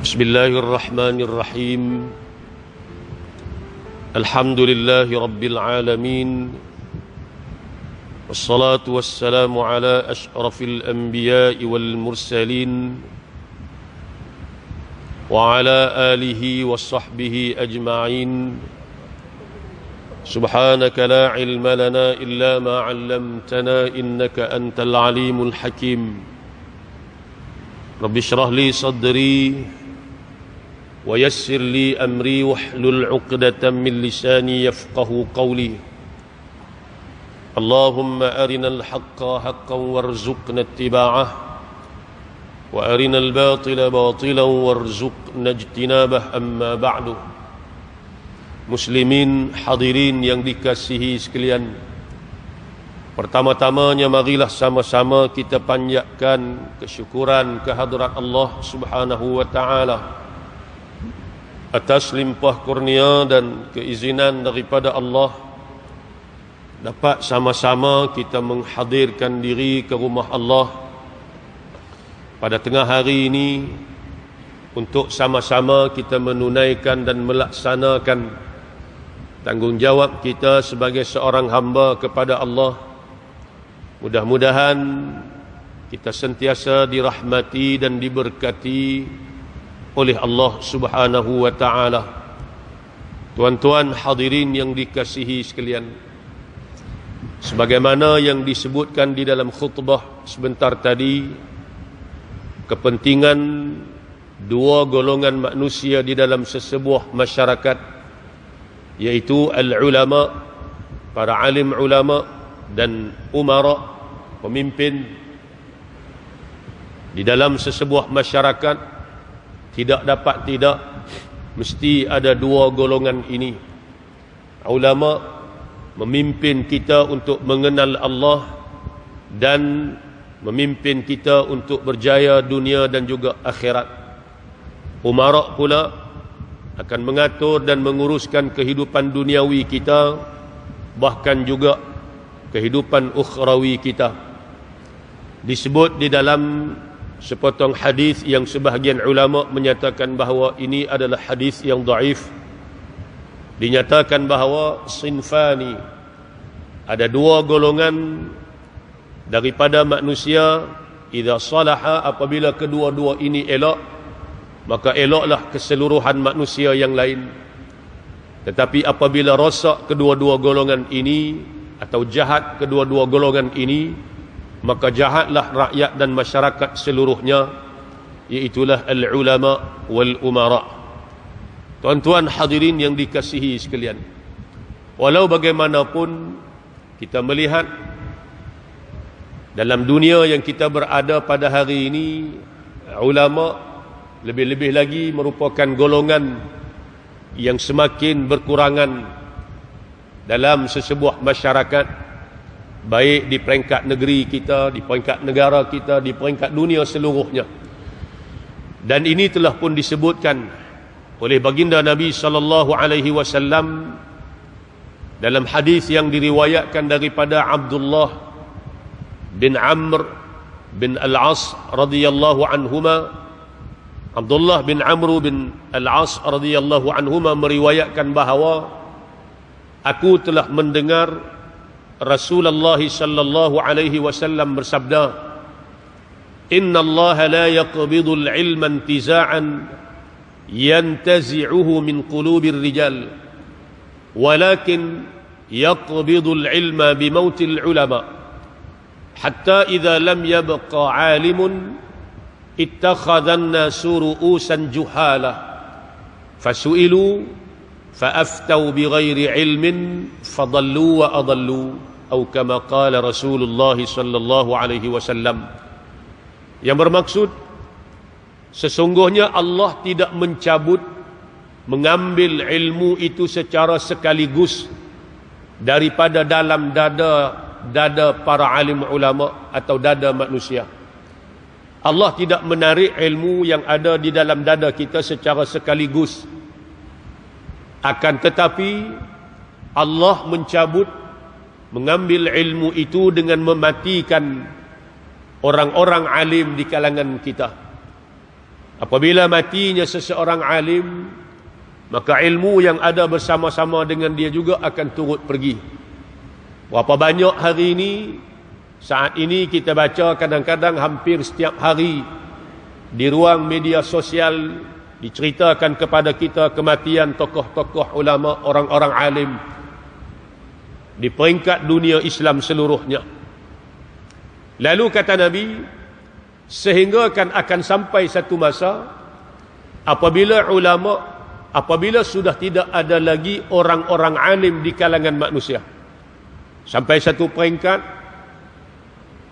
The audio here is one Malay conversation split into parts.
Bismillahirrahmanirrahim. Alhamdulillahi Rabbil Alamin. Wassalatu wassalamu ala ashrafil anbiya'i wal mursalin wa ala alihi wa sahbihi ajma'in. Subhanaka la ilma lana illa ma 'allamtana innaka antal alimul hakim. Rabbi shrah li sadri wa yassir li amri wahlul 'uqdatam min lisani yafqahu qawli. Allahumma arinal haqqa haqqan warzuqna ittiba'ah wa arinal batila batilan warzuqna ijtinabah. Amma ba'du. Muslimin hadirin yang dikasihi sekalian, pertama-tamanya marilah sama-sama kita panjatkan kesyukuran kehadrat Allah Subhanahu wa taala atas limpah kurnia dan keizinan daripada Allah dapat sama-sama kita menghadirkan diri ke rumah Allah pada tengah hari ini untuk sama-sama kita menunaikan dan melaksanakan tanggungjawab kita sebagai seorang hamba kepada Allah. Mudah-mudahan kita sentiasa dirahmati dan diberkati oleh Allah Subhanahu wa taala. Tuan-tuan hadirin yang dikasihi sekalian, sebagaimana yang disebutkan di dalam khutbah sebentar tadi, kepentingan dua golongan manusia di dalam sesebuah masyarakat, yaitu al-ulama, para alim ulama, dan umara, pemimpin di dalam sesebuah masyarakat. Tidak dapat tidak, mesti ada dua golongan ini. Ulama memimpin kita untuk mengenal Allah dan memimpin kita untuk berjaya dunia dan juga akhirat. Umara pula akan mengatur dan menguruskan kehidupan duniawi kita, bahkan juga kehidupan ukhrawi kita. Disebut di dalam sepotong hadis yang sebahagian ulama menyatakan bahawa ini adalah hadis yang dhaif. Dinyatakan bahawa sinfani, ada dua golongan daripada manusia, idza salaha, apabila kedua-dua ini elok, maka eloklah keseluruhan manusia yang lain. Tetapi apabila rosak kedua-dua golongan ini atau jahat kedua-dua golongan ini, maka jahatlah rakyat dan masyarakat seluruhnya, iaitulah al-ulama wal umara. Tuan-tuan hadirin yang dikasihi sekalian, walau bagaimanapun kita melihat dalam dunia yang kita berada pada hari ini, ulama lebih-lebih lagi merupakan golongan yang semakin berkurangan dalam sesebuah masyarakat, baik di peringkat negeri kita, di peringkat negara kita, di peringkat dunia seluruhnya. Dan ini telah pun disebutkan oleh baginda Nabi sallallahu alaihi wasallam dalam hadis yang diriwayatkan daripada Abdullah bin Amr bin Al-As radhiyallahu anhuma. Abdullah bin Amr bin Al-As radhiyallahu anhuma meriwayatkan bahawa aku telah mendengar Rasulullah sallallahu alaihi wasallam bersabda, "Inna Allah la yaqbidu al-ilma intiza'an yantazi'uhu min qulubir rijal, walakin yaqbidu al-ilma bi mautil ulama, hatta idza lam yabqa 'alimun ittakhadha an-nasu ru'usan juhala fasu'ilu fa'aftau bighairi ilmin fadallu wa adallu." Atau kama qala Rasulullah sallallahu alaihi wasallam. Yang bermaksud, sesungguhnya Allah tidak mencabut, mengambil ilmu itu secara sekaligus daripada dalam dada para alim ulama atau dada manusia. Allah tidak menarik ilmu yang ada di dalam dada kita secara sekaligus. Akan tetapi Allah mencabut, mengambil ilmu itu dengan mematikan orang-orang alim di kalangan kita. Apabila matinya seseorang alim, maka ilmu yang ada bersama-sama dengan dia juga akan turut pergi. Berapa banyak hari ini, saat ini kita baca kadang-kadang hampir setiap hari di ruang media sosial diceritakan kepada kita kematian tokoh-tokoh ulama, orang-orang alim di peringkat dunia Islam seluruhnya. Lalu kata Nabi, sehingga akan sampai satu masa apabila sudah tidak ada lagi orang-orang alim di kalangan manusia, sampai satu peringkat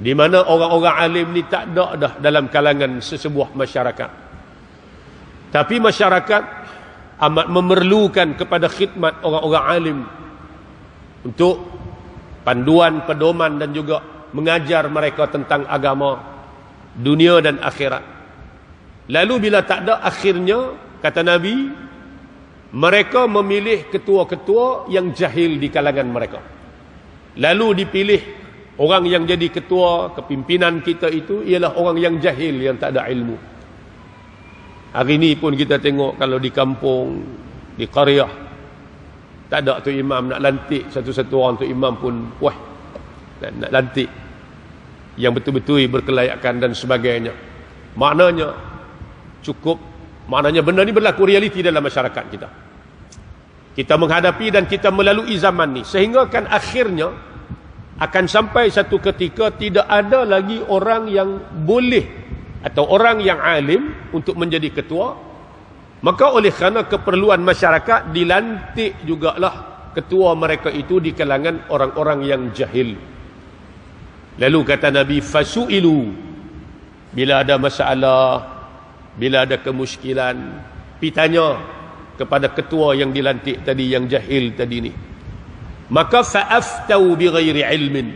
di mana orang-orang alim ni tak ada dah dalam kalangan sesebuah masyarakat. Tapi masyarakat amat memerlukan kepada khidmat orang-orang alim untuk panduan, pedoman dan juga mengajar mereka tentang agama, dunia dan akhirat. Lalu bila tak ada, akhirnya kata Nabi, mereka memilih ketua-ketua yang jahil di kalangan mereka. Lalu dipilih orang yang jadi ketua, kepimpinan kita itu ialah orang yang jahil, yang tak ada ilmu. Hari ini pun kita tengok kalau di kampung, di qaryah, tak ada tu imam nak lantik satu-satu orang tu imam pun wah nak lantik yang betul-betul berkelayakan dan sebagainya. Maknanya benda ni berlaku realiti dalam masyarakat kita. Kita menghadapi dan kita melalui zaman ni, sehingga kan akhirnya akan sampai satu ketika tidak ada lagi orang yang boleh atau orang yang alim untuk menjadi ketua. Maka oleh kerana keperluan masyarakat, dilantik jugalah ketua mereka itu di kalangan orang-orang yang jahil. Lalu kata Nabi, fasu'ilu, bila ada masalah, bila ada kemusykilan, pitanya kepada ketua yang dilantik tadi, yang jahil tadi ni. Maka fa'aftau bighairi ilmin,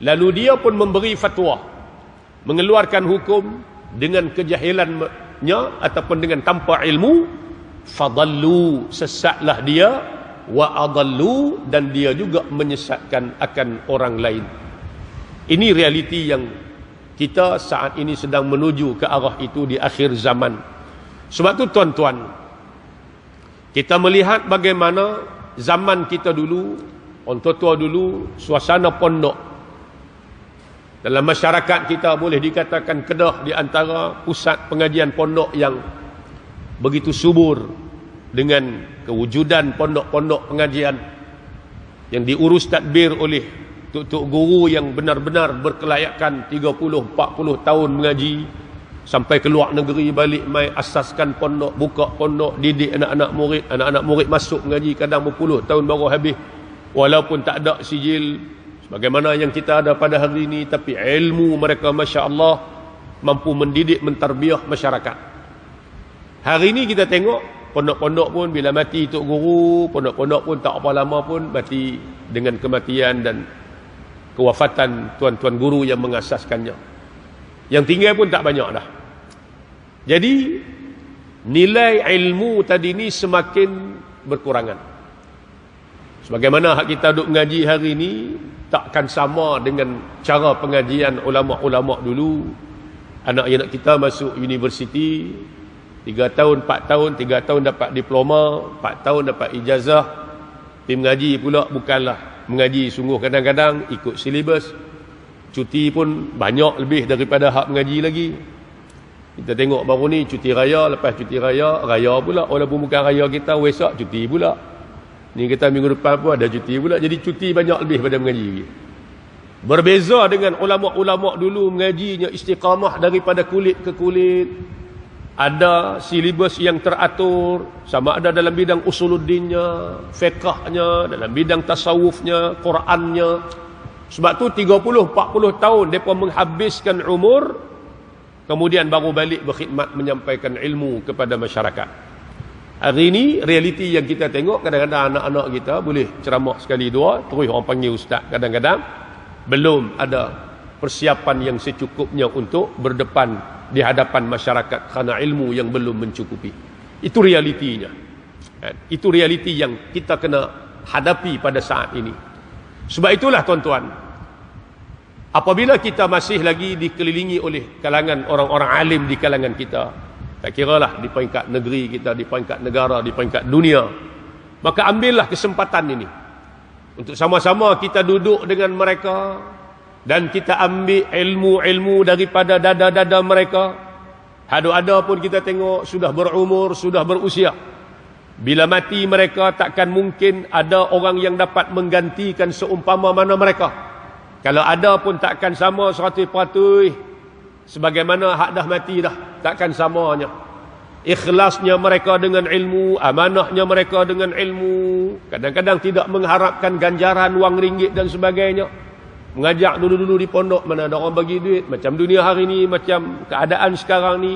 lalu dia pun memberi fatwa, mengeluarkan hukum dengan kejahilannya ataupun dengan tanpa ilmu. Fadallu, sesatlah dia, wa adallu, dan dia juga menyesatkan akan orang lain. Ini realiti yang kita saat ini sedang menuju ke arah itu di akhir zaman. Sebab tu tuan-tuan, kita melihat bagaimana zaman kita dulu, orang tua dulu, suasana pondok dalam masyarakat kita boleh dikatakan Kedah di antara pusat pengajian pondok yang begitu subur, dengan kewujudan pondok-pondok pengajian yang diurus tadbir oleh tuk-tuk guru yang benar-benar berkelayakan 30-40 tahun mengaji, sampai ke luar negeri balik mai asaskan pondok, buka pondok, didik anak-anak murid masuk mengaji, kadang berpuluh tahun baru habis, walaupun tak ada sijil sebagaimana yang kita ada pada hari ini, tapi ilmu mereka Masya Allah mampu mendidik, mentarbiah masyarakat. Hari ini kita tengok pondok-pondok pun bila mati tok guru, pondok-pondok pun tak apa lama pun mati dengan kematian dan kewafatan tuan-tuan guru yang mengasaskannya. Yang tinggal pun tak banyak dah. Jadi nilai ilmu tadi ni semakin berkurangan. Sebagaimana hak kita duduk mengaji hari ini takkan sama dengan cara pengajian ulama-ulama dulu. Anak-anak kita masuk universiti 3 tahun, 4 tahun, 3 tahun dapat diploma, 4 tahun dapat ijazah. Tim mengaji pula bukanlah mengaji sungguh, kadang-kadang ikut silibus. Cuti pun banyak lebih daripada hak mengaji lagi. Kita tengok baru ni cuti raya, lepas cuti raya pula, walaupun bukan raya kita, Wesak cuti pula. Ni kita minggu depan pun ada cuti pula. Jadi cuti banyak lebih pada mengaji. Berbeza dengan ulama-ulama dulu, mengajinya istiqamah daripada kulit ke kulit. Ada silibus yang teratur, sama ada dalam bidang usuluddinnya, fiqahnya, dalam bidang tasawufnya, Qurannya. Sebab tu 30-40 tahun mereka menghabiskan umur, kemudian baru balik berkhidmat menyampaikan ilmu kepada masyarakat. Hari ini realiti yang kita tengok, kadang-kadang anak-anak kita boleh ceramah sekali dua, terus orang panggil ustaz. Kadang-kadang belum ada persiapan yang secukupnya untuk berdepan di hadapan masyarakat kerana ilmu yang belum mencukupi. Itu realitinya. Itu realiti yang kita kena hadapi pada saat ini. Sebab itulah tuan-tuan, apabila kita masih lagi dikelilingi oleh kalangan orang-orang alim di kalangan kita, Tak kiralah di peringkat negeri kita, di peringkat negara, di peringkat dunia. Maka ambillah kesempatan ini untuk sama-sama kita duduk dengan mereka dan kita ambil ilmu-ilmu daripada dada-dada mereka. Ada pun kita tengok sudah berumur, sudah berusia. Bila mati mereka, takkan mungkin ada orang yang dapat menggantikan seumpama mana mereka. Kalau ada pun takkan sama 100% sebagaimana hak dah mati dah. Takkan samanya. Ikhlasnya mereka dengan ilmu, amanahnya mereka dengan ilmu. Kadang-kadang tidak mengharapkan ganjaran wang ringgit dan sebagainya. Mengajak dulu-dulu di pondok, mana ada orang bagi duit. Macam dunia hari ni, macam keadaan sekarang ni.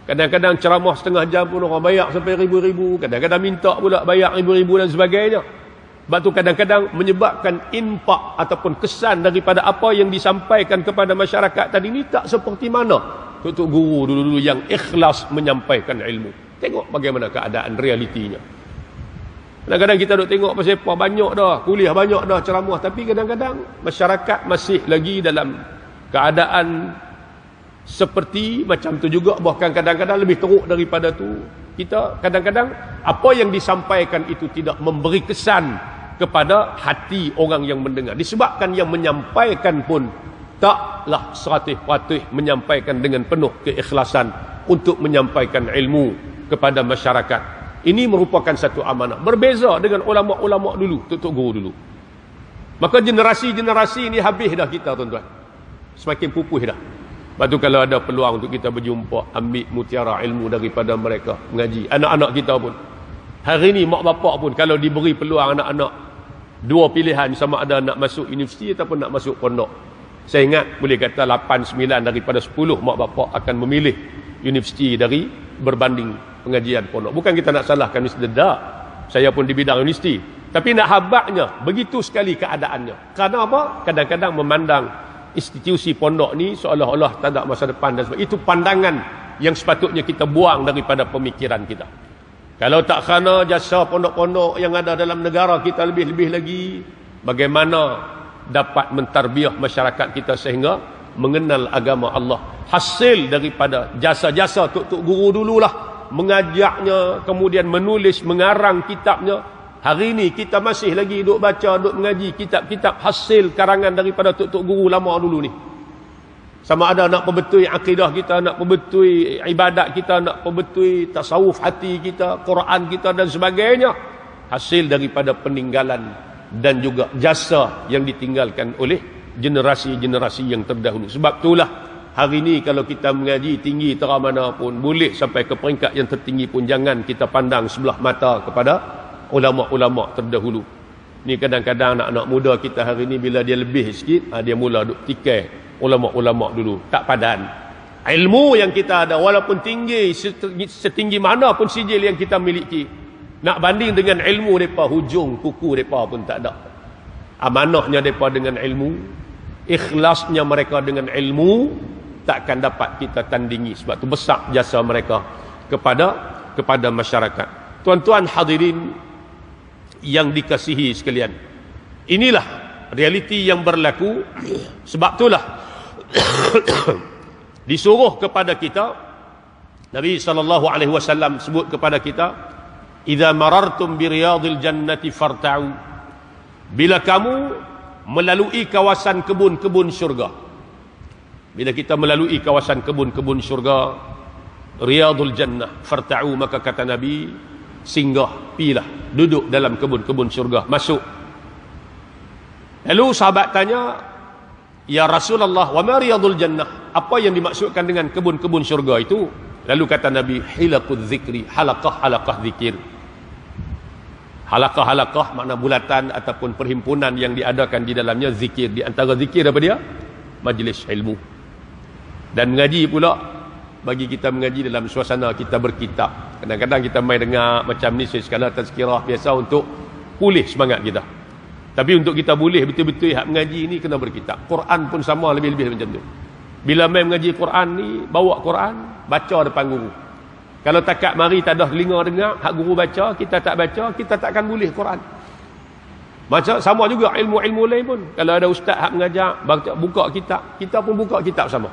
Kadang-kadang ceramah setengah jam pun orang bayar sampai ribu-ribu. Kadang-kadang minta pula bayar ribu-ribu dan sebagainya. Sebab tu kadang-kadang menyebabkan impak ataupun kesan daripada apa yang disampaikan kepada masyarakat tadi ni tak seperti mana tutup guru dulu-dulu yang ikhlas menyampaikan ilmu. Tengok bagaimana keadaan realitinya. Kadang-kadang kita duk tengok pasal apa banyak dah, kuliah banyak dah, ceramah, tapi kadang-kadang masyarakat masih lagi dalam keadaan seperti macam tu juga, bahkan kadang-kadang lebih teruk daripada tu. Kita kadang-kadang apa yang disampaikan itu tidak memberi kesan kepada hati orang yang mendengar. Disebabkan yang menyampaikan pun taklah 100% menyampaikan dengan penuh keikhlasan untuk menyampaikan ilmu kepada masyarakat. Ini merupakan satu amanah. Berbeza dengan ulama-ulama dulu, tutup guru dulu. Maka generasi-generasi ini habis dah kita, tuan-tuan. Semakin pupus dah. Lepas tu kalau ada peluang untuk kita berjumpa, ambil mutiara ilmu daripada mereka, mengaji. Anak-anak kita pun. Hari ni mak bapak pun kalau diberi peluang anak-anak, dua pilihan, sama ada nak masuk universiti ataupun nak masuk pondok. Saya ingat boleh kata 8-9 daripada 10 mak bapak akan memilih universiti dari berbanding pengajian pondok. Bukan kita nak salahkan universiti, tak. Saya pun di bidang universiti. Tapi nak habaknya, begitu sekali keadaannya. Kerana apa? Kadang-kadang memandang institusi pondok ni seolah-olah tak ada masa depan dan sebagainya. Itu pandangan yang sepatutnya kita buang daripada pemikiran kita. Kalau tak kerana jasa pondok-pondok yang ada dalam negara kita lebih-lebih lagi, bagaimana dapat mentarbiah masyarakat kita sehingga mengenal agama Allah. Hasil daripada jasa-jasa tok-tok guru dululah, mengajaknya, kemudian menulis, mengarang kitabnya. Hari ini kita masih lagi duk baca, duk mengaji kitab-kitab hasil karangan daripada tok-tok guru lama dulu ni. Sama ada nak perbetui akidah kita, nak perbetui ibadat kita, nak perbetui tasawuf hati kita, Quran kita dan sebagainya. Hasil daripada peninggalan dan juga jasa yang ditinggalkan oleh generasi-generasi yang terdahulu. Sebab itulah hari ini kalau kita mengaji tinggi teramana pun, boleh sampai ke peringkat yang tertinggi pun, jangan kita pandang sebelah mata kepada ulama-ulama terdahulu. Ni kadang-kadang anak-anak muda kita hari ini bila dia lebih sikit, dia mula duk tikai ulama-ulama dulu. Tak padan. Ilmu yang kita ada walaupun tinggi, setinggi mana pun sijil yang kita miliki, nak banding dengan ilmu mereka, hujung kuku mereka pun tak ada. Amanahnya mereka dengan ilmu, ikhlasnya mereka dengan ilmu, takkan dapat kita tandingi. Sebab tu besar jasa mereka kepada masyarakat. Tuan-tuan hadirin yang dikasihi sekalian, inilah realiti yang berlaku. Sebab itulah disuruh kepada kita, Nabi SAW sebut kepada kita, idza marartum bi riyadil jannati farta'u, bila kamu melalui kawasan kebun-kebun syurga. Bila kita melalui kawasan kebun-kebun syurga, riyadul jannah farta'u, maka kata Nabi, singgah, pilah, duduk dalam kebun-kebun syurga, masuk. Lalu sahabat tanya, ya Rasulullah, wa ma riyadul jannah? Apa yang dimaksudkan dengan kebun-kebun syurga itu? Lalu kata Nabi, hilaqudz zikri, halaqah-halaqah zikir. Halaqah-halaqah makna bulatan ataupun perhimpunan yang diadakan di dalamnya zikir. Di antara zikir apa dia? Majlis ilmu. Dan mengaji pula, bagi kita mengaji dalam suasana kita berkitab. Kadang-kadang kita main dengar macam ni sekala tazkirah biasa untuk pulih semangat kita. Tapi untuk kita boleh betul-betul hak mengaji ni kena berkitab. Quran pun sama, lebih-lebih macam tu. Bila main mengaji Quran ni, bawa Quran, baca depan guru. Kalau takat mari tak ada telinga dengar, hak guru baca, kita tak baca, kita takkan boleh Quran. Macam sama juga ilmu-ilmu lain pun. Kalau ada ustaz hak mengajar, buka kitab, kita pun buka kitab sama.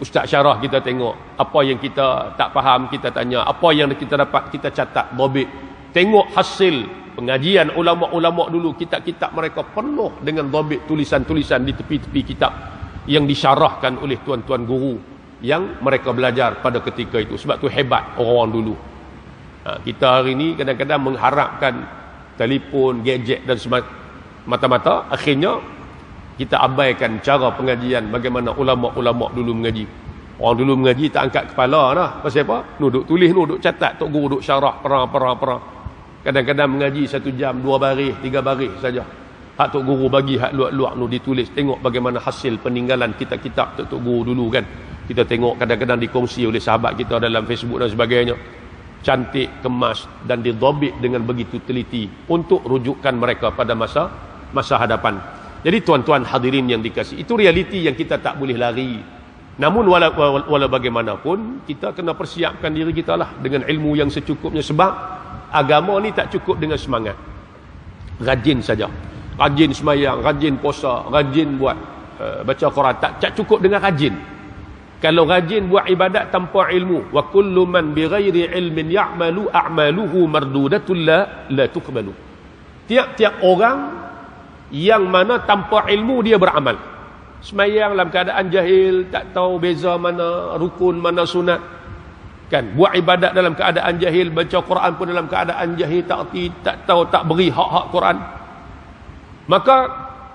Ustaz syarah kita tengok, apa yang kita tak faham kita tanya, apa yang kita dapat kita catat, dhabit. Tengok hasil pengajian ulama-ulama dulu, kitab-kitab mereka penuh dengan dhabit, tulisan-tulisan di tepi-tepi kitab yang disyarahkan oleh tuan-tuan guru yang mereka belajar pada ketika itu. Sebab tu hebat orang dulu. Kita hari ini kadang-kadang mengharapkan telefon, gadget dan mata-mata, akhirnya kita abaikan cara pengajian bagaimana ulama-ulama dulu mengaji. Orang dulu mengaji tak angkat kepala dah. Pasal apa? Duduk tulis, duduk catat, tok guru duduk syarah perang. Kadang-kadang mengaji 1 jam, 2 baris, 3 baris saja. Hak tok guru bagi hak luak-luak nu ditulis. Tengok bagaimana hasil peninggalan kitab-kitab tok guru dulu kan. Kita tengok kadang-kadang dikongsi oleh sahabat kita dalam Facebook dan sebagainya. Cantik, kemas dan didhabit dengan begitu teliti untuk rujukan mereka pada masa hadapan. Jadi tuan-tuan hadirin yang dikasihi, itu realiti yang kita tak boleh lari. Namun walau bagaimanapun, kita kena persiapkan diri kita lah dengan ilmu yang secukupnya. Sebab agama ni tak cukup dengan semangat. Rajin saja. Rajin semayang, rajin puasa, rajin buat baca Quran. Tak cukup dengan rajin. Kalau rajin buat ibadat tanpa ilmu, wa kullu man bighairi ilmin ya'malu a'maluhu mardudatun la tuqbalu. Tiap-tiap orang yang mana tanpa ilmu dia beramal. Semayang dalam keadaan jahil, tak tahu beza mana rukun, mana sunat. Kan? Buat ibadat dalam keadaan jahil, baca Quran pun dalam keadaan jahil, tak tahu, tak beri hak-hak Quran. Maka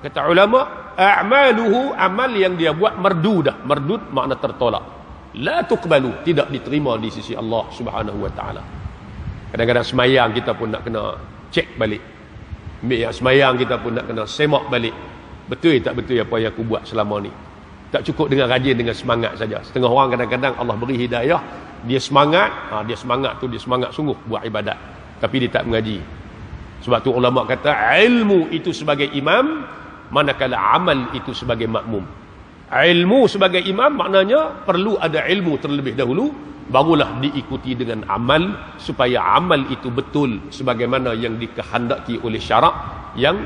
kata ulama, a'maluhu, amal yang dia buat mardudah. Mardud makna tertolak. La tuqbalu, tidak diterima di sisi Allah Subhanahu wa taala. Kadang-kadang semayang kita pun nak kena cek balik. Semayang kita pun nak kena semak balik. Betul tak betul apa yang aku buat selama ni? Tak cukup dengan rajin, dengan semangat saja. Setengah orang kadang-kadang Allah beri hidayah, dia semangat sungguh buat ibadat, tapi dia tak mengaji. Sebab tu ulama kata ilmu itu sebagai imam, manakala amal itu sebagai makmum. Ilmu sebagai imam maknanya perlu ada ilmu terlebih dahulu, barulah diikuti dengan amal, supaya amal itu betul sebagaimana yang dikehendaki oleh syarak, yang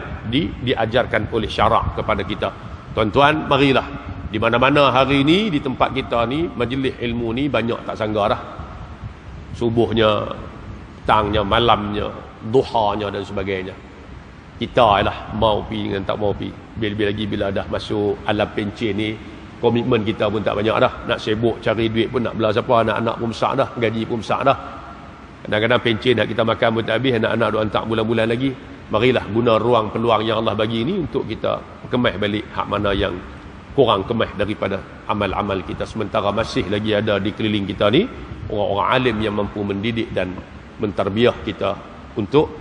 diajarkan oleh syarak kepada kita. Tuan-tuan, marilah di mana-mana hari ini, di tempat kita ni, majlis ilmu ni banyak tak sangka dah. Subuhnya, petangnya, malamnya, duhanya dan sebagainya. Kita lah mau pi dengan tak mau pi. Bila dah masuk alam pencen ni, komitmen kita pun tak banyak dah. Nak sibuk cari duit pun nak belah siapa, anak-anak pun besar dah, gaji pun besar dah. Kadang-kadang pencen nak kita makan pun tak habis, anak-anak duk hantar bulan-bulan lagi. Marilah guna ruang peluang yang Allah bagi ni untuk kita kemas balik hak mana yang kurang kemas daripada amal-amal kita. Sementara masih lagi ada di keliling kita ni orang-orang alim yang mampu mendidik dan mentarbiah kita untuk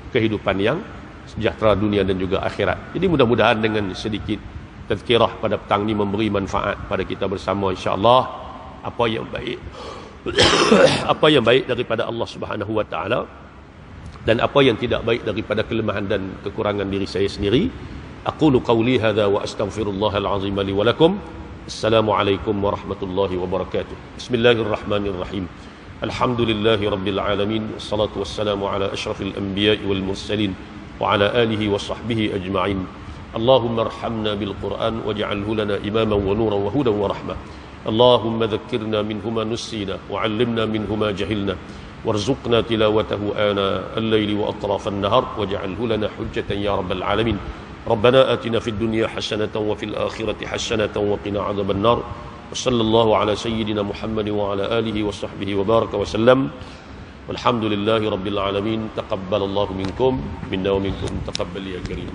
kehidupan yang sejahtera dunia dan juga akhirat. Jadi mudah-mudahan dengan sedikit tazkirah pada petang ni memberi manfaat pada kita bersama, insya-Allah. Apa yang baik apa yang baik daripada Allah Subhanahu wa taala, dan apa yang tidak baik daripada kelemahan dan kekurangan diri saya sendiri. Aqulu qawli hadza wa astaghfirullahal azim li wa lakum. Assalamualaikum warahmatullahi wabarakatuh. Bismillahirrahmanirrahim. Alhamdulillahi rabbil alamin, wassalatu wassalamu ala asyrafil anbiya'i wal mursalin wa ala alihi wa sahbihi ajma'in. Allahumma arhamna bil Qur'an waj'alhu lana imaman wa nuran wa hudan wa rahmah. Allahumma dhakkirna minhu ma nusina wa 'allimna minhu ma jahilna warzuqna tilawatahu ana al-laili wa atrafan nahar waj'alhu lana hujjatan ya rabbal alamin. Rabbana atina fid dunya hasanatan wa fil akhirati hasanatan wa qina 'adzaban nar. Wassallallahu ala sayyidina Muhammad wa ala alihi wa sahbihi wa baraka wa sallam. Walhamdulillahi rabbil alamin. Taqabbalallahu minkum minna wa minkum taqabbal ya karim.